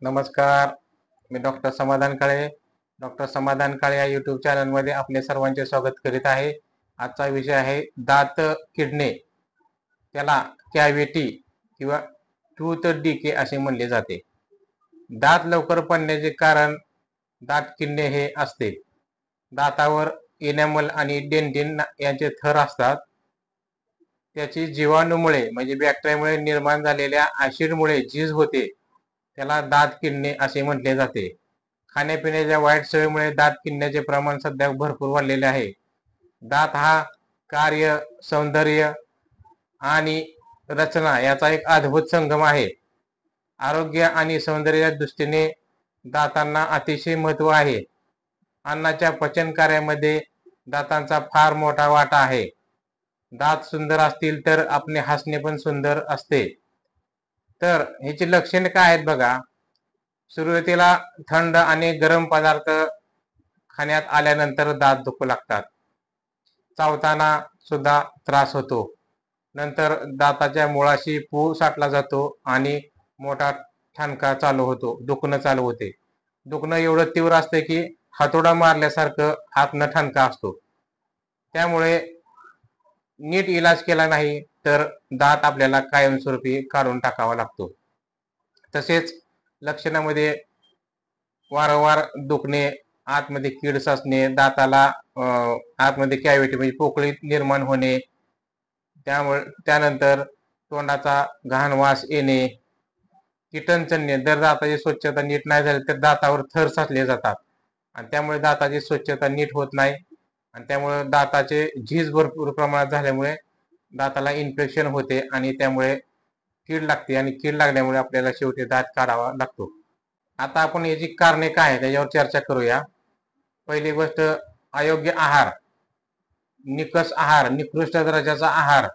नमस्कार. मी डॉक्टर समाधान काळे. डॉक्टर समाधान काळे या यूट्यूब चॅनलमध्ये आपले सर्वांचे स्वागत करीत आहे. आजचा विषय आहे दात किडणे. त्याला कॅव्हिटी किंवा टूथ डिके असे म्हणले जाते. दात लवकर पडण्याचे कारण दात किडणे हे असते. दातावर एनामल आणि डेंटिन यांचे थर असतात. त्याची जीवाणूमुळे म्हणजे बॅक्टेरियामुळे निर्माण झालेल्या ऍसिडमुळे झीज होते. त्याला दात किडणे असे म्हटले जाते. खाण्यापिण्याच्या वाईट सवयीमुळे दात किडण्याचे प्रमाण सध्या भरपूर वाढलेले आहे. दात हा कार्य, सौंदर्य आणि रचना याचा एक अद्भुत संगम आहे. आरोग्य आणि सौंदर्याच्या दृष्टीने दातांना अतिशय महत्त्व आहे. अन्नाच्या पचन कार्यामध्ये दातांचा फार मोठा वाटा आहे. दात सुंदर असतील तर आपले हसणे पण सुंदर असते. तर ह्याची लक्षणे काय आहेत बघा. सुरुवातीला थंड आणि गरम पदार्थ खाण्यात आल्यानंतर दात दुखू लागतात. चावताना सुद्धा त्रास होतो. नंतर दाताच्या मुळाशी पू साठला जातो आणि मोठा ठणका चालू होतो. दुखणं चालू होते. दुखणं एवढं तीव्र असते की हातोडा मारल्यासारखं हातनं ठणका असतो. त्यामुळे नीट इलाज केला नाही तर दात आपल्याला कायमस्वरूपी काढून टाकावा लागतो. तसेच लक्षणामध्ये वारंवार दुखणे, आतमध्ये कीड साचणे, दाताला आतमध्ये कॅव्हिटी म्हणजे पोकळी निर्माण होणे, त्यानंतर तोंडाचा घाण वास येणे, कीटकजन्य जर दाताची स्वच्छता नीट नाही झाली तर दातावर थर साचले जातात आणि त्यामुळे दाताची स्वच्छता नीट होत नाही आणि त्यामुळे दाताचे झीज भरपूर प्रमाणात झाल्यामुळे दाताला इन्फेक्शन होते आणि त्यामुळे कीड लागते आणि कीड लागल्यामुळे आपल्याला शेवटी दात काढावा लागतो. आता आपण याची कारणे काय आहे त्याच्यावर चर्चा करूया. पहिली गोष्ट, अयोग्य आहार, निकस आहार, निकृष्ट दर्जाचा आहार,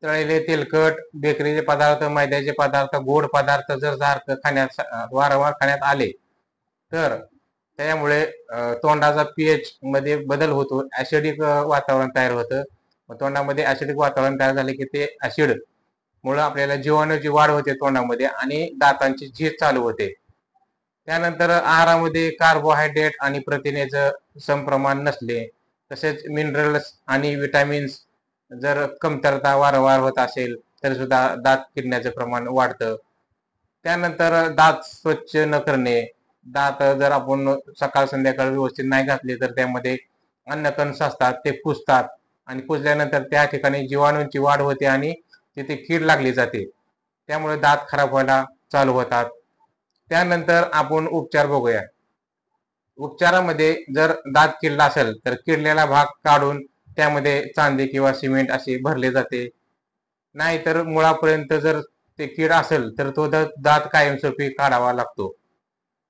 तळलेले, तेलकट, बेकरीचे पदार्थ, मैद्याचे पदार्थ, गोड पदार्थ जर सारखं वारंवार खाण्यात आले तर त्यामुळे तोंडाचा पीएच मध्ये बदल होतो. ऍसिडिक वातावरण तयार होतं. तोंडामध्ये ऍसिडिक वातावरण तयार झाले की ते ऍसिड मुळे आपल्याला जीवाणूची वाढ होते तोंडामध्ये आणि दातांची झीज चालू होते. त्यानंतर आहारामध्ये कार्बोहायड्रेट आणि प्रथिनेचं समप्रमाण नसले, तसेच मिनरल्स आणि विटॅमिन्स जर कमतरता वारंवार होत असेल तर सुद्धा दात किडण्याचं प्रमाण वाढतं. त्यानंतर दात स्वच्छ न करणे, दात जर आपण सकाळ संध्याकाळ व्यवस्थित नाही घासले तर त्यामध्ये अन्नकण साचतात, ते कुजतात आणि कुजल्यानंतर त्या ठिकाणी जीवाणूंची वाढ होते आणि तिथे कीड लागली जाते. त्यामुळे दात खराब व्हायला चालू होतात. त्यानंतर आपण उपचार बघूया. उपचारामध्ये जर दात किडला असेल तर किडलेला भाग काढून त्यामध्ये चांदी किंवा सिमेंट असे भरले जाते. नाहीतर मुळापर्यंत जर ते कीड असेल तर तो दात कायमस्वरूपी काढावा लागतो.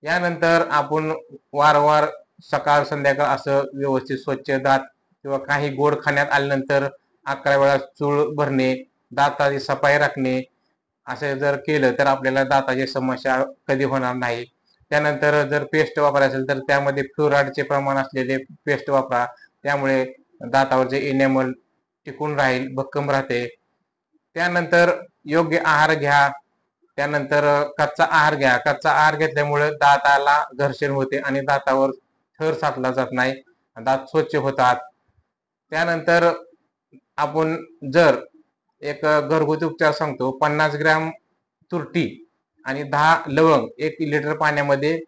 यानंतर आपण वारंवार सकाळ संध्याकाळ असं व्यवस्थित स्वच्छ दात किंवा काही गोड खाण्यात आल्यानंतर 11 वेळा चूळ भरणे, दाताची सफाई राखणे असे जर केलं तर आपल्याला दाताची समस्या कधी होणार नाही. त्यानंतर जर पेस्ट वापरायची असेल तर त्यामध्ये फ्लोराईडचे प्रमाण असलेले पेस्ट वापरा. त्यामुळे दातावरचे एनेमल टिकून राहील, भक्कम राहते. त्यानंतर योग्य आहार घ्या. त्यानंतर कच्चा आहार घ्या. कच्चा आहार घेतल्यामुळे दाताला घर्षण होते आणि दातावर थर साचला जात नाही, दात स्वच्छ होतात. त्यानंतर आपण जर एक घरगुती उपचार सांगतो. 50 ग्रॅम तुरटी आणि 10 लवंग 1 लिटर पाण्यामध्ये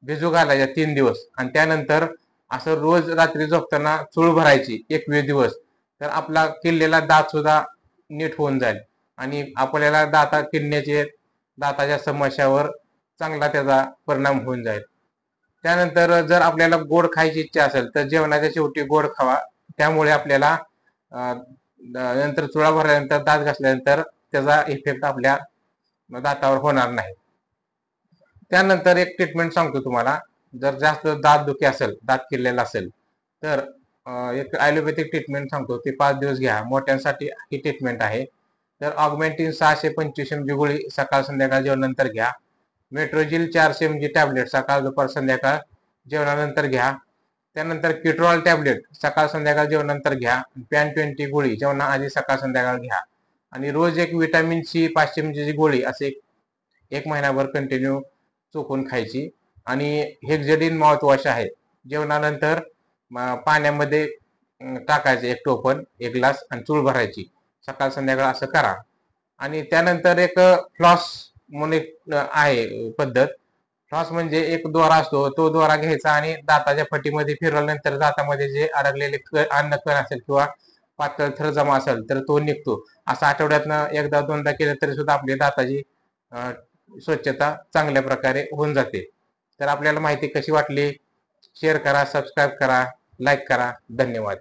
भिजू घालायच्या 3 दिवस आणि त्यानंतर असं रोज रात्री झोपताना चूळ भरायची 21 दिवस, तर आपला किडलेला दात सुद्धा नीट होऊन जाईल आणि आपल्याला दाताच्या समस्यावर चांगला त्याचा परिणाम होऊन जाईल. त्यानंतर जर आपल्याला गोड खायची इच्छा असेल तर जेवणाच्या शेवटी गोड खावा. त्यामुळे आपल्याला नंतर चुळा भरल्यानंतर दात घासल्यानंतर त्याचा इफेक्ट आपल्या दातावर होणार नाही. त्यानंतर एक ट्रीटमेंट सांगतो तुम्हाला. जर जास्त दात दुखी असेल, दात किडलेला असेल तर एक ॲलोपॅथिक ट्रीटमेंट सांगतो. ती 5 दिवस घ्या. मोठ्यांसाठी ही ट्रीटमेंट आहे. तर ऑगमेंटिन 625 mg गोळी सकाळ संध्याकाळ जेवणानंतर घ्या. मेट्रोजिल 400 mg टॅबलेट सकाळ दुपार संध्याकाळ जेवणानंतर घ्या. त्यानंतर किट्रॉल टॅबलेट सकाळ संध्याकाळ जेवणानंतर घ्या. पॅन 20 गोळी जेवणाआधी सकाळ संध्याकाळ घ्या आणि रोज एक विटॅमिन सी 500 mg ची गोळी असे एक महिनाभर कंटिन्यू चोखून खायची. आणि हेक्झिडिन माउथवॉश आहे, जेवणानंतर पाण्यामध्ये टाकायचं 1 टोपण 1 ग्लास आणि चूळ भरायची. सकाळ संध्याकाळ असं करा. आणि त्यानंतर एक फ्लॉस म्हणून एक आहे पद्धत. फ्लॉस म्हणजे एक दोरा असतो, तो दोरा घ्यायचा आणि दाताच्या फटीमध्ये फिरवल्यानंतर दातामध्ये जे अडकलेले अन्नकण असेल किंवा पातळ थर जमा असेल तर तो निघतो. असं आठवड्यातनं एकदा दोनदा केलं तरी सुद्धा आपली दाताची स्वच्छता चांगल्या प्रकारे होऊन जाते. तर आपल्याला माहिती कशी वाटली शेअर करा, सबस्क्राईब करा, लाईक करा. धन्यवाद.